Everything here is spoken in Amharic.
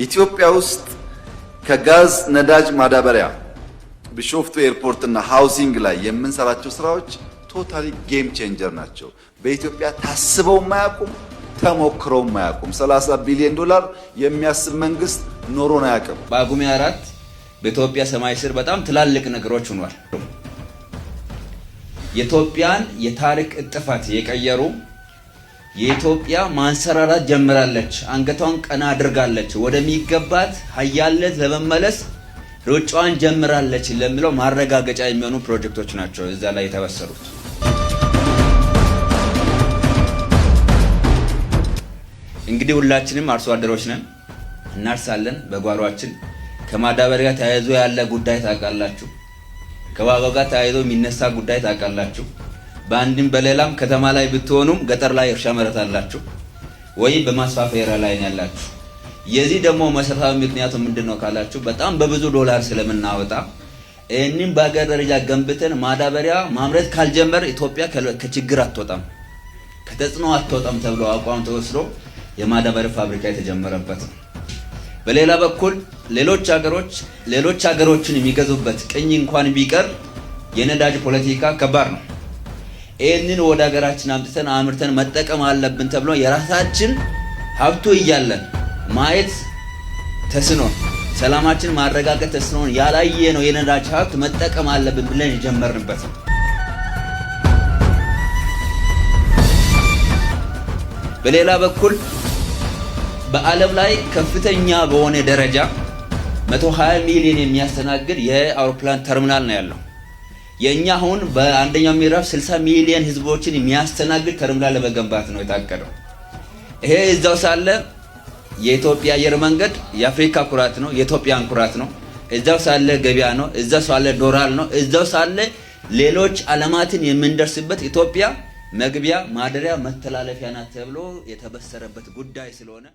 ኢትዮጵያ ውስጥ ከጋዝ ነዳጅ ማዳበሪያ ቢሾፍቱ ኤርፖርት እና ሃውሲንግ ላይ የምንሰራቸው ስራዎች ቶታሊ ጌም ቼንጀር ናቸው። በኢትዮጵያ ታስበው ማያቁም ተሞክረው ማያቁም። 30 ቢሊዮን ዶላር የሚያስብ መንግስት ኖሮን አያውቅም። በጳጉሜ 4 በኢትዮጵያ ሰማይ ስር በጣም ትላልቅ ነገሮች ሆኗል። የኢትዮጵያን የታሪክ እጥፋት የቀየሩ የኢትዮጵያ ማንሰራራት ጀምራለች፣ አንገቷን ቀና አድርጋለች፣ ወደሚገባት ሀያልነት ለመመለስ ሩጫዋን ጀምራለች ለሚለው ማረጋገጫ የሚሆኑ ፕሮጀክቶች ናቸው እዛ ላይ የተበሰሩት። እንግዲህ ሁላችንም አርሶ አደሮች ነን፣ እናርሳለን በጓሯችን። ከማዳበሪያ ተያይዞ ያለ ጉዳይ ታውቃላችሁ፣ ከዋጋው ጋር ተያይዞ የሚነሳ ጉዳይ ታውቃላችሁ። በአንድም በሌላም ከተማ ላይ ብትሆኑም ገጠር ላይ እርሻ መሬት አላችሁ ወይም በማስፋፊያ ላይ ያላችሁ። የዚህ ደግሞ መሰረታዊ ምክንያቱ ምንድነው ካላችሁ በጣም በብዙ ዶላር ስለምናወጣ እነን በአገር ደረጃ ገንብተን ማዳበሪያ ማምረት ካልጀመር ኢትዮጵያ ከችግር አትወጣም፣ ከተጽዕኖ አትወጣም ተብሎ አቋም ተወስዶ የማዳበሪያ ፋብሪካ የተጀመረበት ነው። በሌላ በኩል ሌሎች ሀገሮችን የሚገዙበት ቅኝ እንኳን ቢቀር የነዳጅ ፖለቲካ ከባድ ነው። ይህንን ወደ ሀገራችን አምጥተን አምርተን መጠቀም አለብን ተብሎ የራሳችን ሀብቱ እያለን ማየት ተስኖን ሰላማችን ማረጋገጥ ተስኖን ያላየ ነው የነዳጅ ሀብት መጠቀም አለብን ብለን የጀመርንበት ነው። በሌላ በኩል በዓለም ላይ ከፍተኛ በሆነ ደረጃ 120 ሚሊዮን የሚያስተናግድ የአውሮፕላን ተርሚናል ነው ያለው። የኛ አሁን በአንደኛው ምዕራፍ 60 ሚሊዮን ህዝቦችን የሚያስተናግድ ተርሚናል ለመገንባት ነው የታቀደው። ይሄ እዛው ሳለ የኢትዮጵያ አየር መንገድ የአፍሪካ ኩራት ነው፣ የኢትዮጵያን ኩራት ነው። እዛው ሳለ ገበያ ነው፣ እዛው ሳለ ዶላር ነው፣ እዛው ሳለ ሌሎች ዓለማትን የምንደርስበት ኢትዮጵያ መግቢያ ማደሪያ መተላለፊያ ናት ተብሎ የተበሰረበት ጉዳይ ስለሆነ